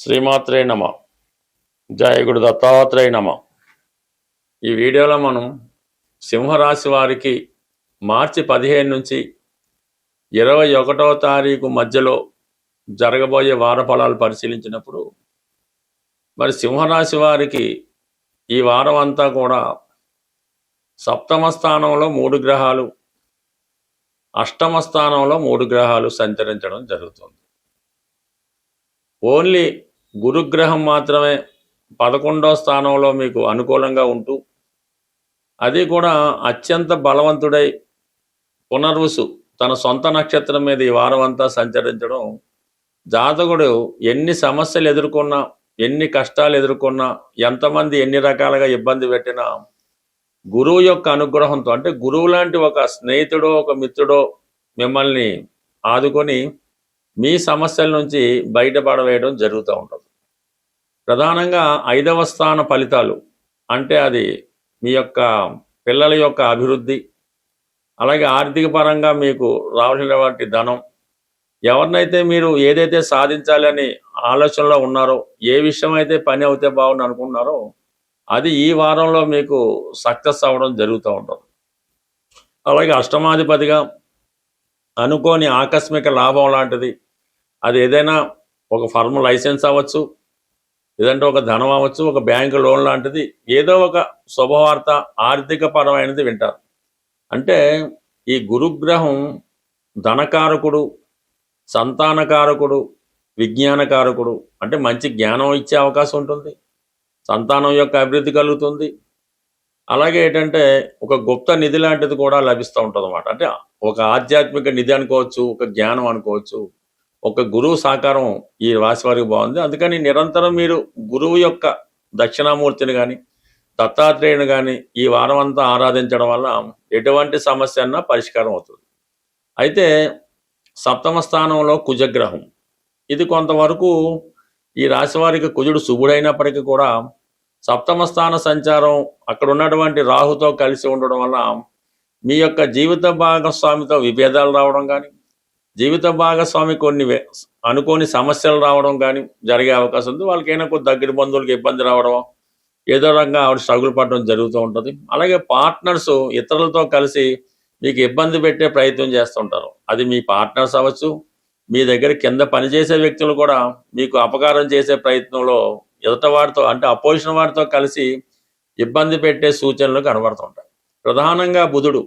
శ్రీమాత్రే నమ. జయ గురు దత్తాత్రేయ నమ. ఈ వీడియోలో మనం సింహరాశి వారికి మార్చి 15 నుంచి 21వ తారీఖు మధ్యలో జరగబోయే వార ఫలాలు పరిశీలించినప్పుడు మరి సింహరాశి వారికి ఈ వారం అంతా కూడా సప్తమ స్థానంలో 3 గ్రహాలు, అష్టమ స్థానంలో 3 గ్రహాలు సంచరించడం జరుగుతుంది. ఓన్లీ గురుగ్రహం మాత్రమే 11వ స్థానంలో మీకు అనుకూలంగా ఉంటూ, అది కూడా అత్యంత బలవంతుడై పునర్వసు తన సొంత నక్షత్రం మీద ఈ వారం అంతా సంచరించడం, జాతకుడు ఎన్ని సమస్యలు ఎదుర్కొన్నా, ఎన్ని కష్టాలు ఎదుర్కొన్నా, ఎంతమంది ఎన్ని రకాలుగా ఇబ్బంది పెట్టినా గురువు యొక్క అనుగ్రహంతో, అంటే గురువు లాంటి ఒక స్నేహితుడో ఒక మిత్రుడో మిమ్మల్ని ఆదుకొని మీ సమస్యల నుంచి బయటపడవేయడం జరుగుతూ ఉంటుంది. ప్రధానంగా 5వ స్థాన ఫలితాలు అంటే అది మీ యొక్క పిల్లల యొక్క అభివృద్ధి, అలాగే ఆర్థిక పరంగా మీకు రావాల్సినటువంటి ధనం, ఎవరినైతే మీరు ఏదైతే సాధించాలని ఆలోచనలో ఉన్నారో, ఏ విషయం అయితే పని అవుతే బాగుంది అనుకుంటున్నారో అది ఈ వారంలో మీకు సక్సెస్ అవ్వడం జరుగుతూ ఉంటుంది. అలాగే అష్టమాధిపతిగా అనుకోని ఆకస్మిక లాభం లాంటిది, అది ఏదైనా ఒక ఫర్మ్ లైసెన్స్ అవ్వచ్చు, లేదంటే ఒక ధనం అవ్వచ్చు, ఒక బ్యాంకు లోన్ లాంటిది, ఏదో ఒక శుభవార్త ఆర్థిక పరమైనది వింటారు. అంటే ఈ గురుగ్రహం ధనకారకుడు, సంతానకారకుడు, విజ్ఞానకారకుడు, అంటే మంచి జ్ఞానం ఇచ్చే అవకాశం ఉంటుంది, సంతానం యొక్క అభివృద్ధి కలుగుతుంది. అలాగే ఏంటంటే ఒక గుప్త నిధి లాంటిది కూడా లభిస్తూ ఉంటుంది అన్నమాట. అంటే ఒక ఆధ్యాత్మిక నిధి అనుకోవచ్చు, ఒక జ్ఞానం అనుకోవచ్చు. ఒక గురువు సహకారం ఈ రాశి వారికి బాగుంది. అందుకని నిరంతరం మీరు గురువు యొక్క దక్షిణామూర్తిని కానీ, దత్తాత్రేయుని కానీ ఈ వారం అంతా ఆరాధించడం వల్ల ఎటువంటి సమస్య అన్నా పరిష్కారం అవుతుంది. అయితే సప్తమ స్థానంలో కుజగ్రహం, ఇది కొంతవరకు ఈ రాశి వారికి కుజుడు శుభుడైనప్పటికీ కూడా సప్తమ స్థాన సంచారం అక్కడ ఉన్నటువంటి రాహుతో కలిసి ఉండడం వల్ల మీ యొక్క జీవిత భాగస్వామితో విభేదాలు రావడం కానీ, జీవిత భాగస్వామి కొన్ని అనుకోని సమస్యలు రావడం కానీ జరిగే అవకాశం ఉంది. వాళ్ళకైనా కొద్ది దగ్గర బంధువులకు ఇబ్బంది రావడం, ఏదో రకంగా ఆవిడ స్ట్రగుల్ పడడం జరుగుతూ ఉంటుంది. అలాగే పార్ట్నర్స్ ఇతరులతో కలిసి మీకు ఇబ్బంది పెట్టే ప్రయత్నం చేస్తుంటారు. అది మీ పార్ట్నర్స్ అవ్వచ్చు, మీ దగ్గర కింద పనిచేసే వ్యక్తులు కూడా మీకు అపకారం చేసే ప్రయత్నంలో ఎదుట వారితో, అంటే అపోజిషన్ వారితో కలిసి ఇబ్బంది పెట్టే సూచనలు కనబడుతుంటాయి. ప్రధానంగా బుధుడు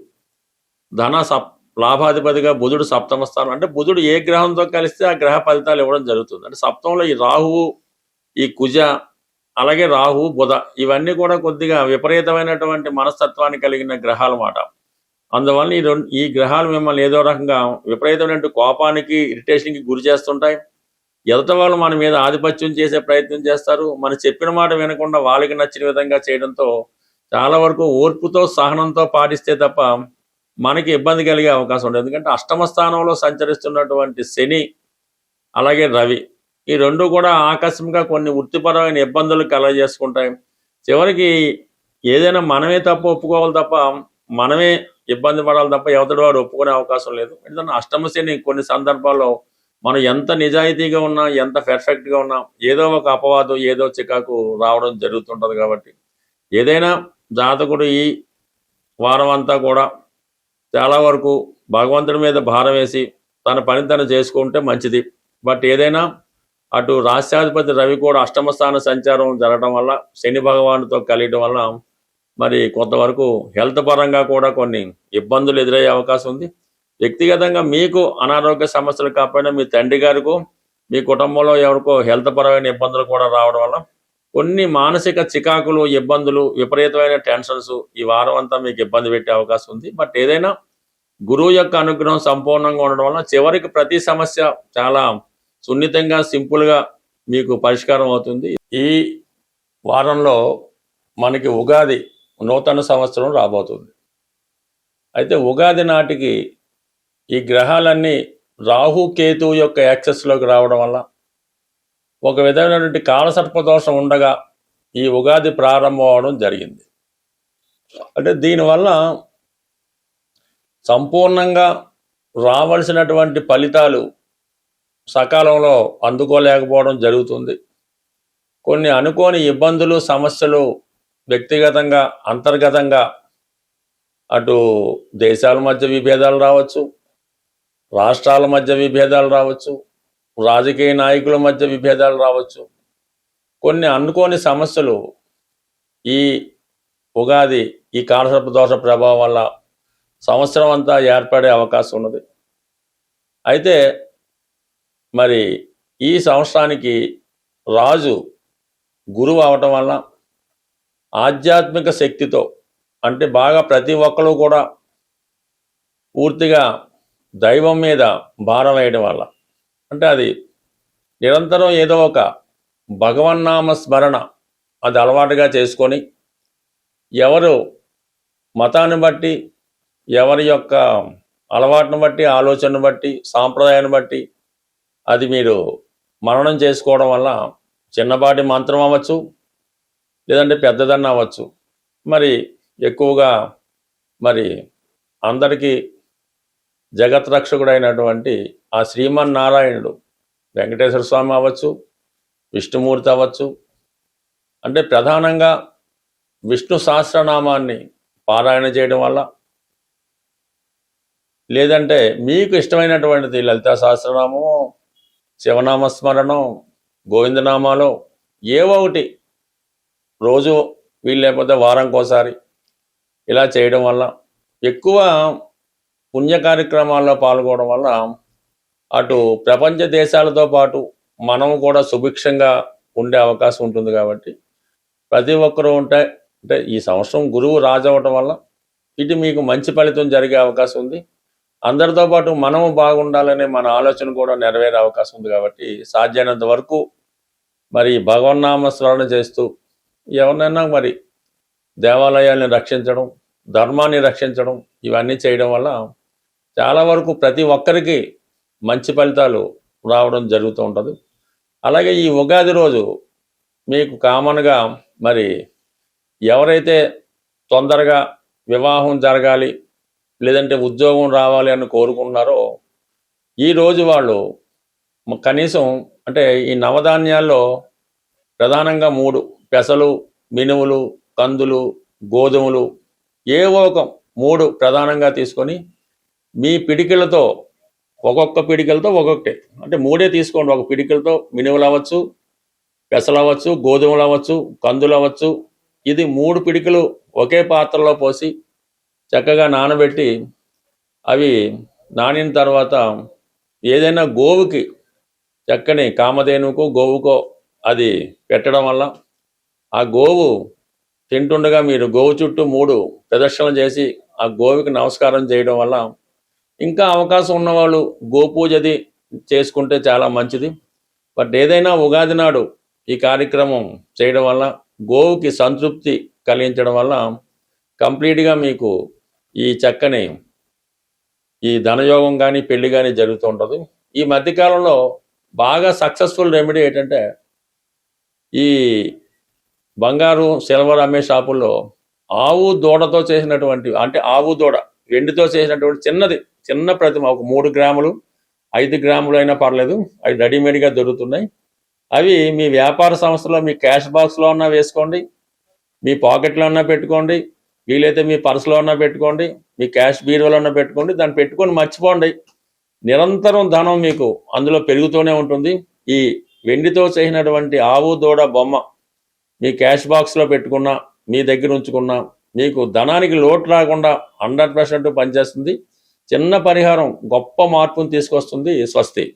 లాభాధిపతిగా బుధుడు సప్తమ స్థానం, అంటే బుధుడు ఏ గ్రహంతో కలిస్తే ఆ గ్రహ ఫలితాలు ఇవ్వడం జరుగుతుంది. అంటే సప్తంలో ఈ రాహువు, ఈ కుజ, అలాగే రాహు, బుధ ఇవన్నీ కూడా కొద్దిగా విపరీతమైనటువంటి మనస్తత్వాన్ని కలిగిన గ్రహాలు మాట. అందువల్ల ఈ గ్రహాలు మిమ్మల్ని ఏదో రకంగా విపరీతమైన కోపానికి, ఇరిటేషన్కి గురి చేస్తుంటాయి. ఎదుట వాళ్ళు మన మీద ఆధిపత్యం చేసే ప్రయత్నం చేస్తారు. మనం చెప్పిన మాట వినకుండా వాళ్ళకి నచ్చిన విధంగా చేయడంతో చాలా వరకు ఓర్పుతో సహనంతో పాటిస్తే తప్ప మనకి ఇబ్బంది కలిగే అవకాశం ఉంటుంది. ఎందుకంటే అష్టమ స్థానంలో సంచరిస్తున్నటువంటి శని, అలాగే రవి, ఈ రెండు కూడా ఆకస్మికంగా కొన్ని వృత్తిపరమైన ఇబ్బందులు కలగజేసుకుంటాయి. చివరికి ఏదైనా మనమే తప్ప ఒప్పుకోవాలి తప్ప, మనమే ఇబ్బంది పడాలి తప్ప ఎవరి వాడు ఒప్పుకునే అవకాశం లేదు. ఎందుకంటే అష్టమ శని కొన్ని సందర్భాల్లో మనం ఎంత నిజాయితీగా ఉన్నా, ఎంత పెర్ఫెక్ట్గా ఉన్నా ఏదో ఒక అపవాదం, ఏదో చికాకు రావడం జరుగుతుంటుంది. కాబట్టి ఏదైనా జాతకుడు ఈ వారం అంతా కూడా చాలా వరకు భగవంతుడి మీద భారం వేసి తన పని తను చేసుకుంటే మంచిది. బట్ ఏదైనా అటు రాష్ట్రాధిపతి రవి కూడా అష్టమ స్థాన సంచారం జరగడం వల్ల, శని భగవానుతో కలియడం వల్ల మరి కొంతవరకు హెల్త్ పరంగా కూడా కొన్ని ఇబ్బందులు ఎదురయ్యే అవకాశం ఉంది. వ్యక్తిగతంగా మీకు అనారోగ్య సమస్యలు కాకపోయినా మీ తండ్రి గారికో, మీ కుటుంబంలో ఎవరికో హెల్త్ పరమైన ఇబ్బందులు కూడా రావడం వల్ల కొన్ని మానసిక చికాకులు, ఇబ్బందులు, విపరీతమైన టెన్షన్స్ ఈ వారం అంతా మీకు ఇబ్బంది పెట్టే అవకాశం ఉంది. బట్ ఏదైనా గురువు యొక్క అనుగ్రహం సంపూర్ణంగా ఉండడం వల్ల చివరికి ప్రతి సమస్య చాలా సున్నితంగా, సింపుల్గా మీకు పరిష్కారం అవుతుంది. ఈ వారంలో మనకి ఉగాది, నూతన సంవత్సరం రాబోతుంది. అయితే ఉగాది నాటికి ఈ గ్రహాలన్నీ రాహు, కేతువు యొక్క యాక్సెస్లోకి రావడం వల్ల ఒక విధమైనటువంటి కాలసర్పదోషం ఉండగా ఈ ఉగాది ప్రారంభం అవడం జరిగింది. అంటే దీనివల్ల సంపూర్ణంగా రావాల్సినటువంటి ఫలితాలు సకాలంలో అందుకోలేకపోవడం జరుగుతుంది. కొన్ని అనుకోని ఇబ్బందులు, సమస్యలు వ్యక్తిగతంగా, అంతర్గతంగా అటు దేశాల మధ్య విభేదాలు రావచ్చు, రాష్ట్రాల మధ్య విభేదాలు రావచ్చు, రాజకీయ నాయకుల మధ్య విభేదాలు రావచ్చు. కొన్ని అనుకోని సమస్యలు ఈ ఉగాది, ఈ కాలసర్ప దోష ప్రభావం వల్ల సంవత్సరం అంతా ఏర్పడే అవకాశం ఉన్నది. అయితే మరి ఈ సంవత్సరానికి రాజు గురువు అవటం వల్ల ఆధ్యాత్మిక శక్తితో, అంటే బాగా ప్రతి ఒక్కరు కూడా పూర్తిగా దైవం మీద భారం వేయడం వల్ల, అంటే అది నిరంతరం ఏదో ఒక భగవన్నామ స్మరణ అది అలవాటుగా చేసుకొని, ఎవరు మతాన్ని బట్టి, ఎవరి యొక్క అలవాటును బట్టి, ఆలోచనను బట్టి, సాంప్రదాయాన్ని బట్టి అది మీరు మననం చేసుకోవడం వల్ల చిన్నపాటి మంత్రం అవ్వచ్చు, లేదంటే పెద్దదన్న అవ్వచ్చు, మరి ఎక్కువగా మరి అందరికీ జగత్రక్షకుడైనటువంటి ఆ శ్రీమన్నారాయణుడు వెంకటేశ్వర స్వామి అవ్వచ్చు, విష్ణుమూర్తి అవ్వచ్చు, అంటే ప్రధానంగా విష్ణు సహస్రనామాన్ని పారాయణ చేయడం వల్ల, లేదంటే మీకు ఇష్టమైనటువంటిది లలితా సహస్రనామం, శివనామస్మరణం, గోవిందనామాలో ఏవో ఒకటి రోజు వీలు లేకపోతే వారంకోసారి ఇలా చేయడం వల్ల, ఎక్కువ పుణ్య కార్యక్రమాల్లో పాల్గొనడం వల్ల అటు ప్రపంచ దేశాలతో పాటు మనము కూడా సుభిక్షంగా ఉండే అవకాశం ఉంటుంది. కాబట్టి ప్రతి ఒక్కరూ అంటే ఈ సంవత్సరం గురువు రాజు అవ్వటం వల్ల ఇటు మీకు మంచి ఫలితం జరిగే అవకాశం ఉంది. అందరితో పాటు మనము బాగుండాలనే మన ఆలోచన కూడా నెరవేరే అవకాశం ఉంది. కాబట్టి సాధ్యమైనంత వరకు మరి భగవన్నామ స్మరణ చేస్తూ ఎవరినైనా మరి దేవాలయాల్ని రక్షించడం, ధర్మాన్ని రక్షించడం, ఇవన్నీ చేయడం వల్ల చాలా వరకు ప్రతి ఒక్కరికి మంచి ఫలితాలు రావడం జరుగుతూ ఉంటుంది. అలాగే ఈ ఉగాది రోజు మీకు కామన్గా మరి ఎవరైతే తొందరగా వివాహం జరగాలి, లేదంటే ఉద్యోగం రావాలి అని కోరుకుంటున్నారో, ఈరోజు వాళ్ళు కనీసం అంటే ఈ నవధాన్యాల్లో ప్రధానంగా 3 పెసలు, మినుములు, కందులు, గోధుమలు ఏవో ఒక 3 ప్రధానంగా తీసుకొని మీ పిడికిలతో ఒక్కొక్క పిడికిలతో ఒక్కొక్కటి, అంటే 3 తీసుకోండి. ఒక పిడికిలతో మినుములు అవ్వచ్చు, పెసలు అవ్వచ్చు, గోధుమలు అవ్వచ్చు, కందులు అవ్వచ్చు, ఇది 3 పిడికలు ఒకే పాత్రలో పోసి చక్కగా నానబెట్టి, అవి నానిన తర్వాత ఏదైనా గోవుకి, చక్కని కామధేనుకో గోవుకో అది పెట్టడం వల్ల ఆ గోవు తింటుండగా మీరు గోవు చుట్టూ 3 ప్రదక్షిణలు చేసి ఆ గోవుకి నమస్కారం చేయడం వల్ల, ఇంకా అవకాశం ఉన్నవాళ్ళు గోపూజది చేసుకుంటే చాలా మంచిది. బట్ ఏదైనా ఉగాది నాడు ఈ కార్యక్రమం చేయడం వల్ల గోవుకి సంతృప్తి కలిగించడం వల్ల కంప్లీట్గా మీకు ఈ చక్కని ఈ ధనయోగం కానీ పెళ్లి కానీ జరుగుతూ ఉంటుంది. ఈ మధ్యకాలంలో బాగా సక్సెస్ఫుల్ రెమెడీ ఏంటంటే, ఈ బంగారు సిల్వర్ అమ్మే షాపుల్లో ఆవు దూడతో చేసినటువంటి, అంటే ఆవు దూడ వెండితో చేసినటువంటి చిన్న ప్రతిమ, ఒక 3 గ్రాములు 5 గ్రాములు అయినా పర్లేదు, అవి రెడీమేడ్గా దొరుకుతున్నాయి. అవి మీ వ్యాపార సంస్థలో మీ క్యాష్ బాక్స్లో అన్నా వేసుకోండి, మీ పాకెట్లో అన్నా పెట్టుకోండి, వీలైతే మీ పర్సులో అన్నా పెట్టుకోండి, మీ క్యాష్ బీరువాలో అన్నా పెట్టుకోండి. దాన్ని పెట్టుకొని మర్చిపోండి, నిరంతరం ధనం మీకు అందులో పెరుగుతూనే ఉంటుంది. ఈ వెండితో చేసినటువంటి ఆవు దూడ బొమ్మ మీ క్యాష్ బాక్స్లో పెట్టుకున్నా, మీ దగ్గర ఉంచుకున్నా, మీకు ధనానికి లోటు రాకుండా 100% పనిచేస్తుంది. చిన్న పరిహారం గొప్ప మార్పును తీసుకొస్తుంది. స్వస్తి.